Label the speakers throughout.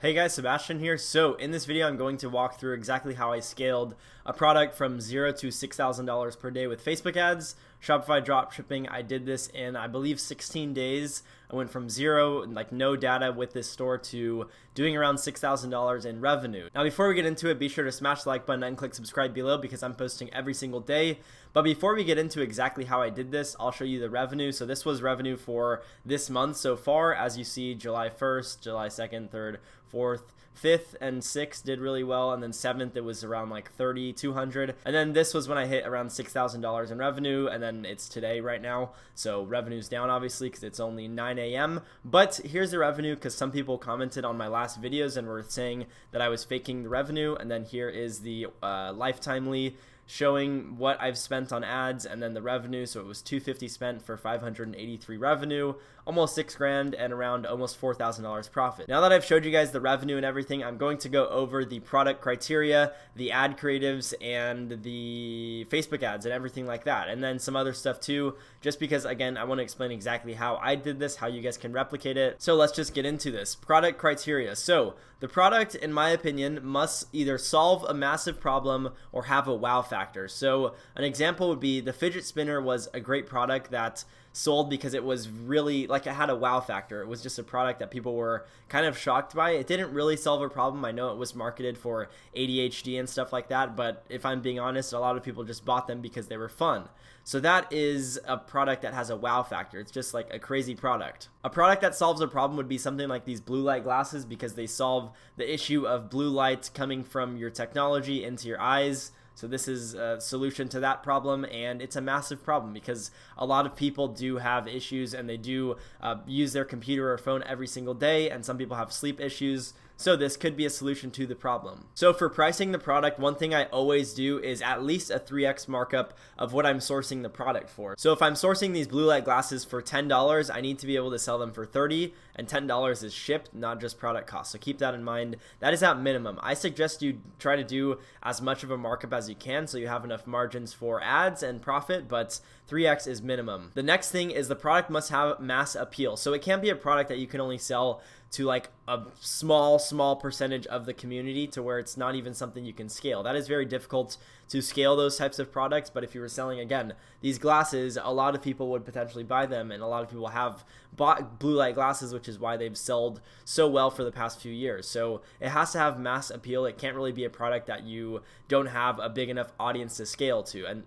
Speaker 1: Hey guys, Sebastian here. So in this video, I'm going to walk through exactly how I scaled a product from $0 to $6,000 per day with Facebook ads, Shopify Dropshipping. I did this in, I believe, 16 days. I went from zero, like no data with this store, to doing around $6,000 in revenue. Now, before we get into it, be sure to smash the like button and click subscribe below because I'm posting every single day. But before we get into exactly how I did this, I'll show you the revenue. So this was revenue for this month so far. As you see, July 1st, July 2nd, 3rd, 4th, 5th, and 6th did really well, and then 7th it was around like 3,200, and then this was when I hit around $6,000 in revenue, and then it's today right now, so revenue's down obviously because it's only 9 a.m. But here's the revenue, because some people commented on my last videos and were saying that I was faking the revenue, and then here is the lifetimely showing what I've spent on ads and then the revenue. So it was $250 spent for $583 revenue, almost $6,000, and around almost $4,000 profit. Now that I've showed you guys the revenue and everything, I'm going to go over the product criteria, the ad creatives, and the Facebook ads and everything like that, and then some other stuff too, just because again I want to explain exactly how I did this, how you guys can replicate it. So let's just get into this. Product criteria. So the product, in my opinion, must either solve a massive problem or have a wow factor. So an example would be the fidget spinner was a great product that sold because it was really, like, it had a wow factor. It was just a product that people were kind of shocked by. It didn't really solve a problem. I know it was marketed for ADHD and stuff like that, but if I'm being honest, a lot of people just bought them because they were fun. So that is a product that has a wow factor. It's just like a crazy product. A product that solves a problem would be something like these blue light glasses, because they solve the issue of blue light coming from your technology into your eyes. So this is a solution to that problem, and it's a massive problem because a lot of people do have issues, and they do use their computer or phone every single day, and some people have sleep issues. So this could be a solution to the problem. So for pricing the product, one thing I always do is at least a 3x markup of what I'm sourcing the product for. So if I'm sourcing these blue light glasses for $10, I need to be able to sell them for $30, and $10 is shipped, not just product cost. So keep that in mind. That is at minimum. I suggest you try to do as much of a markup as you can so you have enough margins for ads and profit, but 3x is minimum. The next thing is the product must have mass appeal. So it can't be a product that you can only sell to like a small percentage of the community, to where it's not even something you can scale. That is very difficult to scale those types of products. But if you were selling, again, these glasses, a lot of people would potentially buy them, and a lot of people have bought blue light glasses, which is why they've sold so well for the past few years. So it has to have mass appeal. It can't really be a product that you don't have a big enough audience to scale to and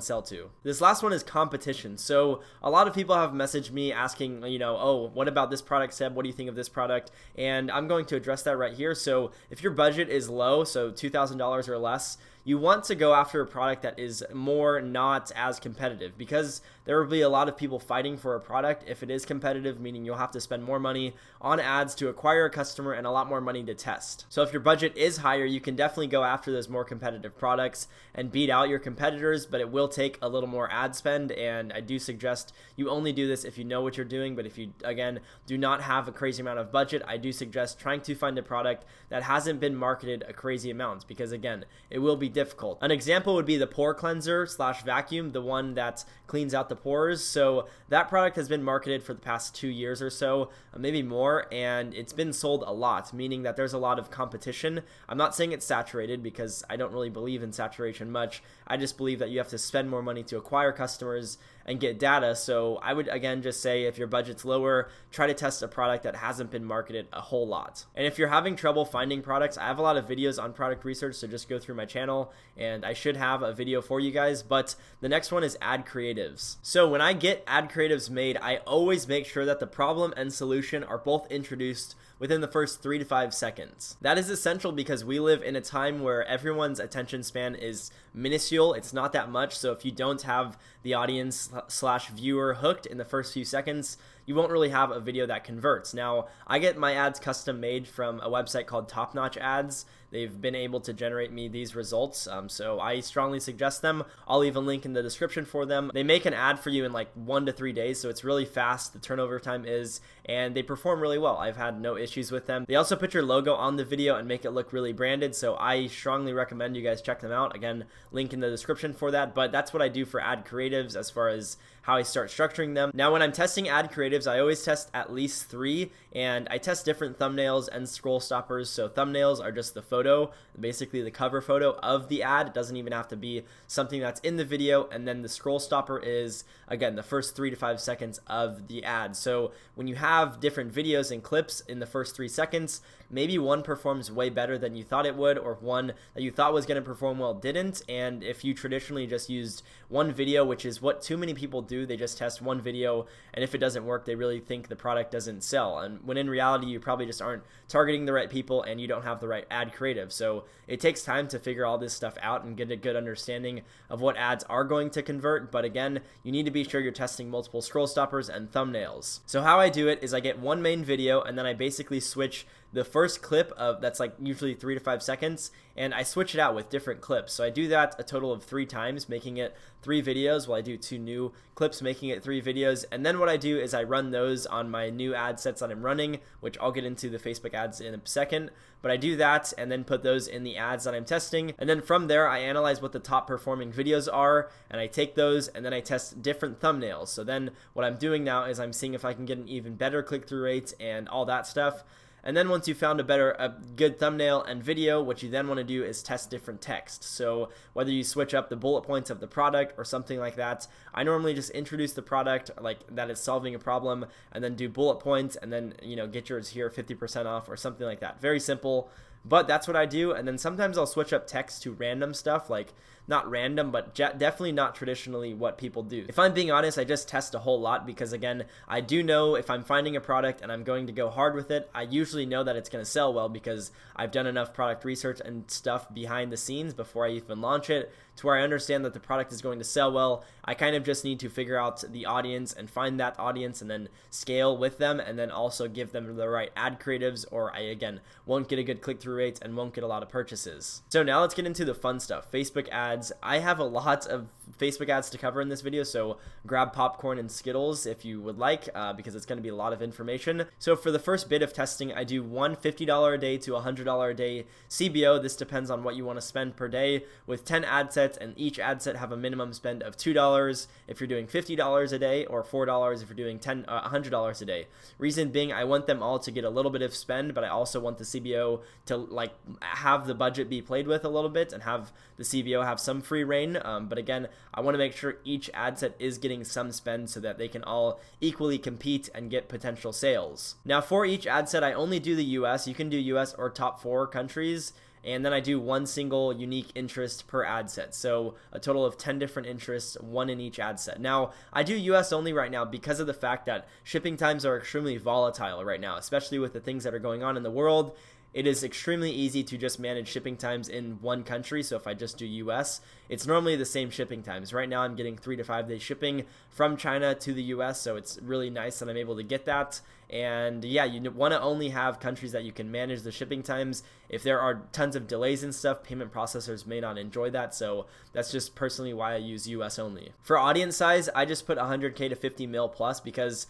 Speaker 1: sell to. This last one is competition. So a lot of people have messaged me asking, oh, what about this product, Seb? What do you think of this product? And I'm going to address that right here. So if your budget is low, so $2,000 or less, you want to go after a product that is more not as competitive, because there will be a lot of people fighting for a product if it is competitive, meaning you'll have to spend more money on ads to acquire a customer and a lot more money to test. So if your budget is higher, you can definitely go after those more competitive products and beat out your competitors, but it will take a little more ad spend, and I do suggest you only do this if you know what you're doing. But if you, again, do not have a crazy amount of budget, I do suggest trying to find a product that hasn't been marketed a crazy amount, because again, it will be difficult. An example would be the pore cleanser / vacuum, the one that cleans out the pores. So that product has been marketed for the past 2 years or so, maybe more, and it's been sold a lot, meaning that there's a lot of competition. I'm not saying it's saturated, because I don't really believe in saturation much. I just believe that you have to spend more money to acquire customers and get data. So I would, again, just say if your budget's lower, try to test a product that hasn't been marketed a whole lot. And if you're having trouble finding products, I have a lot of videos on product research, so just go through my channel and I should have a video for you guys. But the next one is ad creatives. So when I get ad creatives made, I always make sure that the problem and solution are both introduced within the first 3 to 5 seconds. That is essential because we live in a time where everyone's attention span is minuscule. It's not that much. So if you don't have the audience / viewer hooked in the first few seconds, you won't really have a video that converts. Now, I get my ads custom made from a website called Top Notch Ads. They've been able to generate me these results, so I strongly suggest them. I'll leave a link in the description for them. They make an ad for you in like 1 to 3 days, so it's really fast. The turnover time is, and they perform really well. I've had no issues with them. They also put your logo on the video and make it look really branded, so I strongly recommend you guys check them out. Again, link in the description for that. But that's what I do for ad creatives as far as how I start structuring them. Now, when I'm testing ad creatives, I always test at least 3, and I test different thumbnails and scroll stoppers. So thumbnails are just the photo, basically the cover photo of the ad. It doesn't even have to be something that's in the video. And then the scroll stopper is, again, the first 3 to 5 seconds of the ad. So when you have different videos and clips in the first 3 seconds, maybe one performs way better than you thought it would, or one that you thought was going to perform well didn't. And if you traditionally just used one video, which is what too many people do, they just test one video, and if it doesn't work, they really think the product doesn't sell. And when in reality, you probably just aren't targeting the right people and you don't have the right ad creative. So it takes time to figure all this stuff out and get a good understanding of what ads are going to convert. But again, you need to be sure you're testing multiple scroll stoppers and thumbnails. So how I do it is I get one main video, and then I basically switch the first clip of that's like usually 3 to 5 seconds, and I switch it out with different clips. So I do that a total of 3 times, making it 3 videos, while I do 2 new clips, making it 3 videos. And then what I do is I run those on my new ad sets that I'm running, which I'll get into the Facebook ads in a second. But I do that and then put those in the ads that I'm testing. And then from there, I analyze what the top performing videos are, and I take those and then I test different thumbnails. So then what I'm doing now is I'm seeing if I can get an even better click-through rate and all that stuff. And then once you found a good thumbnail and video, what you then want to do is test different text. So whether you switch up the bullet points of the product or something like that, I normally just introduce the product like that is solving a problem, and then do bullet points, and then get yours here 50% off or something like that. Very simple. But that's what I do. And then sometimes I'll switch up text to random stuff, like not random, but definitely not traditionally what people do. If I'm being honest, I just test a whole lot because, again, I do know if I'm finding a product and I'm going to go hard with it, I usually know that it's going to sell well because I've done enough product research and stuff behind the scenes before I even launch it to where I understand that the product is going to sell well. I kind of just need to figure out the audience and find that audience and then scale with them, and then also give them the right ad creatives, or I, again, won't get a good click-through rate and won't get a lot of purchases. So now let's get into the fun stuff. Facebook ads. I have a lot of Facebook ads to cover in this video, so grab popcorn and Skittles if you would like, because it's going to be a lot of information. So for the first bit of testing, I do one $50 a day to $100 a day CBO. This depends on what you want to spend per day, with 10 ad sets, and each ad set have a minimum spend of $2 if you're doing $50 a day, or $4 if you're doing $100 a day. Reason being, I want them all to get a little bit of spend, but I also want the CBO to like have the budget be played with a little bit and have the CBO have some free reign. But again, I want to make sure each ad set is getting some spend so that they can all equally compete and get potential sales. Now for each ad set, I only do the US. You can do US or top 4 countries. And then I do one single unique interest per ad set. So a total of 10 different interests, 1 in each ad set. Now, I do US only right now because of the fact that shipping times are extremely volatile right now, especially with the things that are going on in the world. It is extremely easy to just manage shipping times in one country. So if I just do US, it's normally the same shipping times. Right now I'm getting 3 to 5 day shipping from China to the US, so it's really nice that I'm able to get that. And yeah, you want to only have countries that you can manage the shipping times. If there are tons of delays and stuff, payment processors may not enjoy that. So that's just personally why I use US only. For audience size, I just put 100K to 50 mil plus because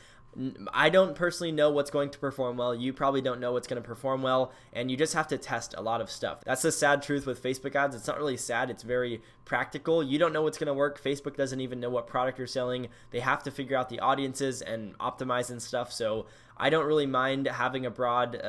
Speaker 1: I don't personally know what's going to perform well. You probably don't know what's going to perform well, and you just have to test a lot of stuff. That's the sad truth with Facebook ads. It's not really sad. It's very practical. You don't know what's going to work. Facebook doesn't even know what product you're selling. They have to figure out the audiences and optimize and stuff. So I don't really mind having a broad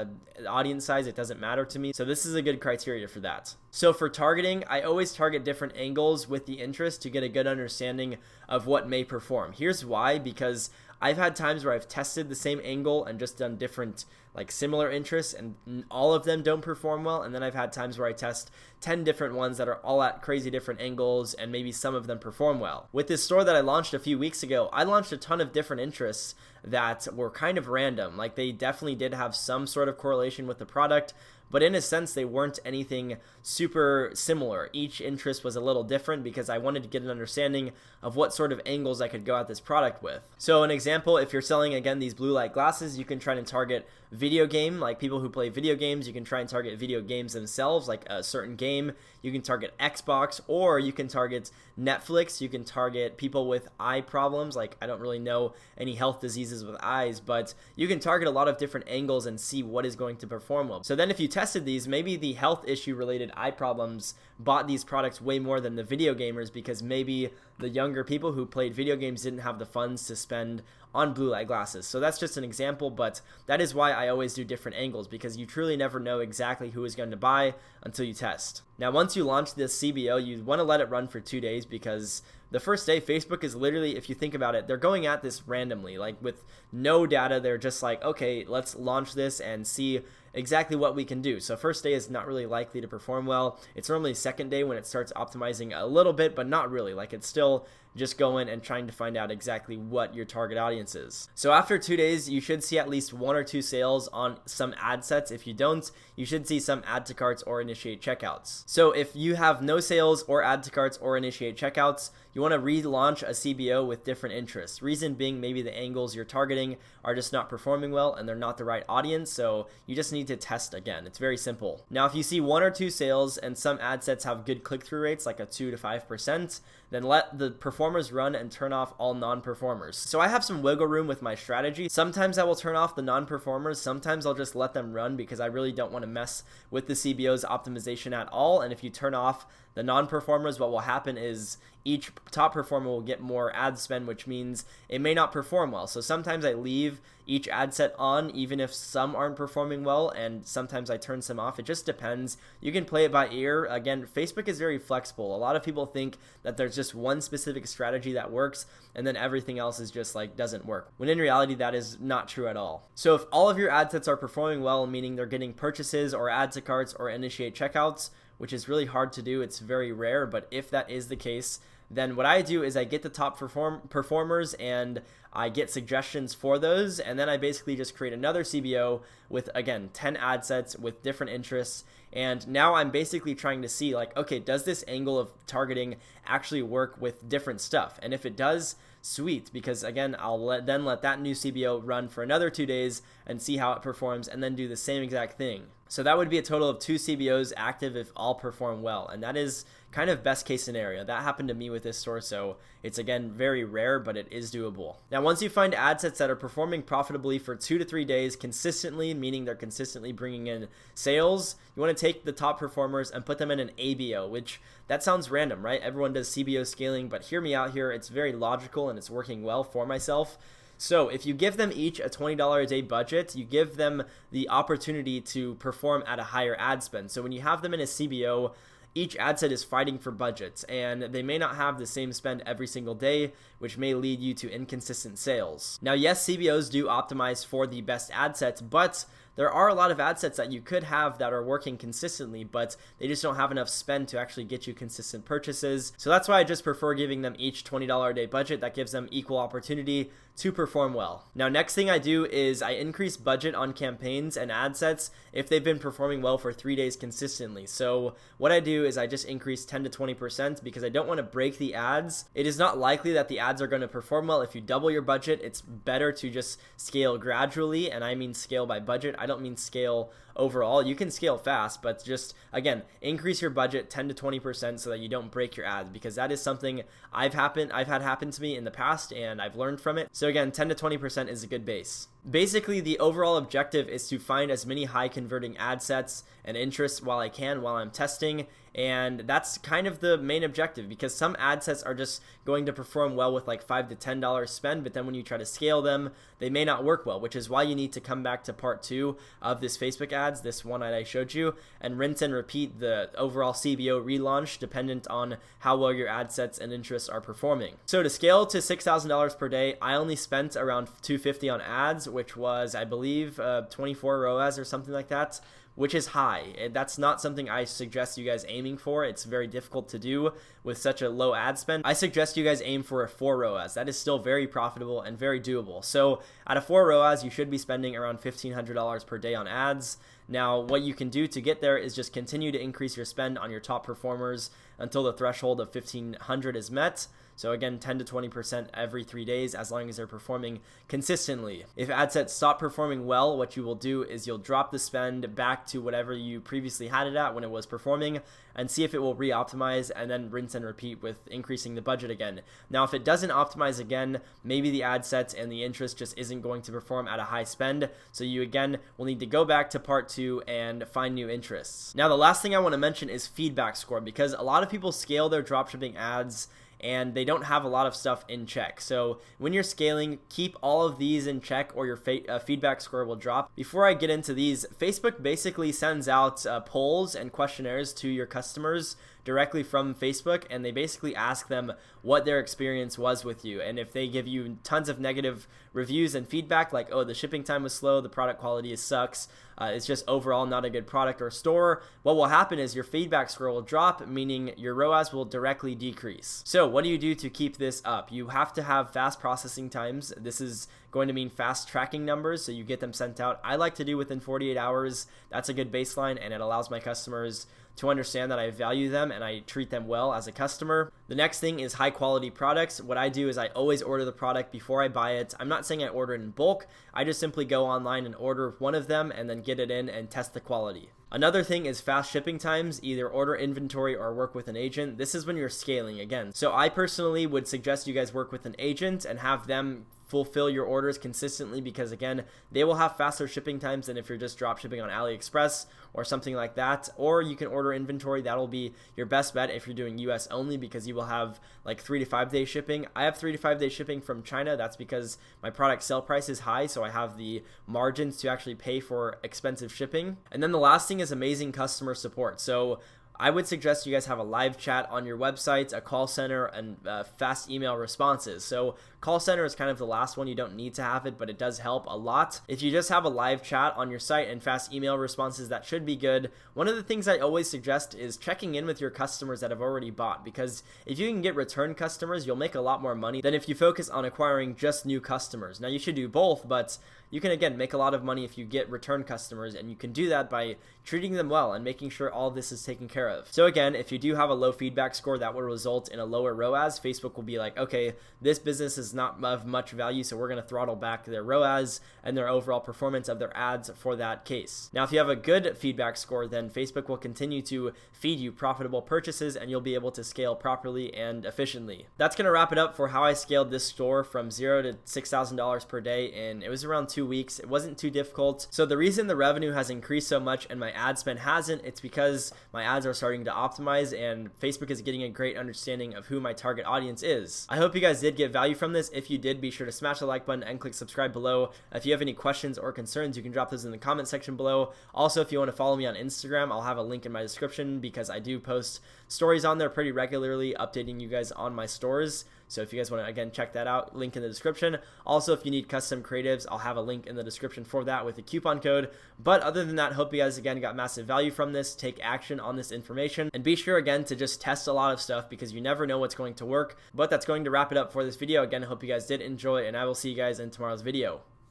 Speaker 1: audience size. It doesn't matter to me. So this is a good criteria for that. So for targeting, I always target different angles with the interest to get a good understanding of what may perform. Here's why: because I've had times where I've tested the same angle and just done different, like similar interests, and all of them don't perform well. And then I've had times where I test 10 different ones that are all at crazy different angles, and maybe some of them perform well. With this store that I launched a few weeks ago, I launched a ton of different interests that were kind of random. Like they definitely did have some sort of correlation with the product, but in a sense, they weren't anything super similar. Each interest was a little different because I wanted to get an understanding of what sort of angles I could go at this product with. So an example, if you're selling, again, these blue light glasses, you can try to target video game, like people who play video games. You can try and target video games themselves, like a certain game. You can target Xbox, or you can target Netflix. You can target people with eye problems. Like, I don't really know any health diseases with eyes, but you can target a lot of different angles and see what is going to perform well. So then if you tested these, maybe the health issue related eye problems bought these products way more than the video gamers, because maybe the younger people who played video games didn't have the funds to spend on blue light glasses. So that's just an example, but that is why I always do different angles, because you truly never know exactly who is going to buy until you test. Now, once you launch this CBO, you want to let it run for 2 days, because the first day, Facebook is literally, if you think about it, they're going at this randomly, like with no data. They're just like, okay, let's launch this and see exactly what we can do. So first day is not really likely to perform well. It's normally second day when it starts optimizing a little bit, but not really. Like, it's still just going and trying to find out exactly what your target audience is. So after 2 days, you should see at least 1 or 2 sales on some ad sets. If you don't, you should see some add to carts or initiate checkouts. So if you have no sales or add to carts or initiate checkouts, you want to relaunch a CBO with different interests. Reason being, maybe the angles you're targeting are just not performing well and they're not the right audience, so you just need to test again. It's very simple. Now, if you see 1 or 2 sales and some ad sets have good click-through rates, like a 2 to 5%, then let the performers run and turn off all non-performers. So I have some wiggle room with my strategy. Sometimes I will turn off the non-performers. Sometimes I'll just let them run because I really don't want to mess with the CBO's optimization at all. And if you turn off the non-performers, what will happen is each top performer will get more ad spend, which means it may not perform well. So sometimes I leave each ad set on even if some aren't performing well, and sometimes I turn some off. It just depends. You can play it by ear. Again, Facebook is very flexible. A lot of people think that there's just one specific strategy that works and then everything else is just like doesn't work, when in reality that is not true at all. So if all of your ad sets are performing well, meaning they're getting purchases or add to carts or initiate checkouts, which is really hard to do, it's very rare, but if that is the case, then what I do is I get the top performers and I get suggestions for those, and then I basically just create another CBO with, again, 10 ad sets with different interests. And now I'm basically trying to see, like, okay, does this angle of targeting actually work with different stuff? And if it does, sweet, because again, I'll let that new CBO run for another 2 days and see how it performs, and then do the same exact thing. So that would be a total of 2 CBOs active if all perform well, and that is kind of best case scenario. That happened to me with this store, so it's again very rare, but it is doable. Now, once you find ad sets that are performing profitably for 2 to 3 days consistently, meaning they're consistently bringing in sales, you want to take the top performers and put them in an ABO, which that sounds random, right? Everyone does CBO scaling, but hear me out here. It's very logical and it's working well for myself. So if you give them each a $20 a day budget, you give them the opportunity to perform at a higher ad spend. So when you have them in a CBO, each ad set is fighting for budgets, and they may not have the same spend every single day, which may lead you to inconsistent sales. Now, yes, CBOs do optimize for the best ad sets, but there are a lot of ad sets that you could have that are working consistently, but they just don't have enough spend to actually get you consistent purchases. So that's why I just prefer giving them each $20 a day budget. That gives them equal opportunity to perform well. Now, next thing I do is I increase budget on campaigns and ad sets if they've been performing well for 3 days consistently. So what I do is I just increase 10 to 20% because I don't want to break the ads. It is not likely that the ads are going to perform well. If you double your budget, it's better to just scale gradually, and I mean scale by budget. I don't mean scale overall. You can scale fast, but just, again, increase your budget 10 to 20% so that you don't break your ads, because that is something I've had happen to me in the past and I've learned from it. So again, 10 to 20% is a good base. Basically, the overall objective is to find as many high converting ad sets and interests while I'm testing, and that's kind of the main objective, because some ad sets are just going to perform well with like $5 to $10 spend, but then when you try to scale them, they may not work well, which is why you need to come back to part 2 of this Facebook ads, this one that I showed you, and rinse and repeat the overall CBO relaunch dependent on how well your ad sets and interests are performing. So to scale to $6,000 per day, I only spent around $250 on ads, which was, I believe, 24 ROAS or something like that, which is high. That's not something I suggest you guys aiming for. It's very difficult to do with such a low ad spend. I suggest you guys aim for a 4 ROAS. That is still very profitable and very doable. So at a 4 ROAS, you should be spending around $1,500 per day on ads. Now, what you can do to get there is just continue to increase your spend on your top performers until the threshold of 1,500 is met. So again, 10 to 20% every 3 days, as long as they're performing consistently. If ad sets stop performing well, what you will do is you'll drop the spend back to whatever you previously had it at when it was performing, and see if it will re-optimize, and then rinse and repeat with increasing the budget again. Now, if it doesn't optimize again, maybe the ad sets and the interest just isn't going to perform at a high spend. So you again will need to go back to part 2 and find new interests. Now, the last thing I want to mention is feedback score, because a lot of people scale their dropshipping ads and they don't have a lot of stuff in check. So when you're scaling, keep all of these in check or your feedback score will drop. Before I get into these, Facebook basically sends out polls and questionnaires to your customers directly from Facebook, and they basically ask them what their experience was with you. And if they give you tons of negative reviews and feedback, like, oh, the shipping time was slow, the product quality sucks, it's just overall not a good product or store, what will happen is your feedback score will drop, meaning your ROAS will directly decrease. So what do you do to keep this up? You have to have fast processing times. This is going to mean fast tracking numbers, so you get them sent out. I like to do within 48 hours. That's a good baseline, and it allows my customers to understand that I value them and I treat them well as a customer. The next thing is high quality products. What I do is I always order the product before I buy it. I'm not saying I order it in bulk. I just simply go online and order one of them and then get it in and test the quality. Another thing is fast shipping times. Either order inventory or work with an agent. This is when you're scaling again. So I personally would suggest you guys work with an agent and have them fulfill your orders consistently, because again, they will have faster shipping times than if you're just drop shipping on AliExpress or something like that. Or you can order inventory. That'll be your best bet if you're doing US only, because you will have like 3 to 5 day shipping. I have 3 to 5 day shipping from China. That's because my product sell price is high, so I have the margins to actually pay for expensive shipping. And then the last thing is amazing customer support. So I would suggest you guys have a live chat on your website, a call center, and fast email responses. So call center is kind of the last one. You don't need to have it, but it does help a lot. If you just have a live chat on your site and fast email responses, that should be good. One of the things I always suggest is checking in with your customers that have already bought, because if you can get return customers, you'll make a lot more money than if you focus on acquiring just new customers. Now, you should do both, but you can, again, make a lot of money if you get return customers, and you can do that by treating them well and making sure all this is taken care of. So again, if you do have a low feedback score, that will result in a lower ROAS. Facebook will be like, okay, this business is not of much value, so we're going to throttle back their ROAS and their overall performance of their ads for that case. Now, if you have a good feedback score, then Facebook will continue to feed you profitable purchases, and you'll be able to scale properly and efficiently. That's going to wrap it up for how I scaled this store from $0 to $6,000 per day, and it was around 2 weeks. It wasn't too difficult. So the reason the revenue has increased so much and my ad spend hasn't, it's because my ads are starting to optimize, and Facebook is getting a great understanding of who my target audience is. I hope you guys did get value from this. If you did, be sure to smash the like button and click subscribe below. If you have any questions or concerns, you can drop those in the comment section below. Also, if you want to follow me on Instagram, I'll have a link in my description, because I do post stories on there pretty regularly, updating you guys on my stores. So if you guys want to, again, check that out, link in the description. Also, if you need custom creatives, I'll have a link in the description for that with a coupon code. But other than that, hope you guys, again, got massive value from this. Take action on this information, and be sure, again, to just test a lot of stuff, because you never know what's going to work. But that's going to wrap it up for this video. Again, I hope you guys did enjoy, and I will see you guys in tomorrow's video.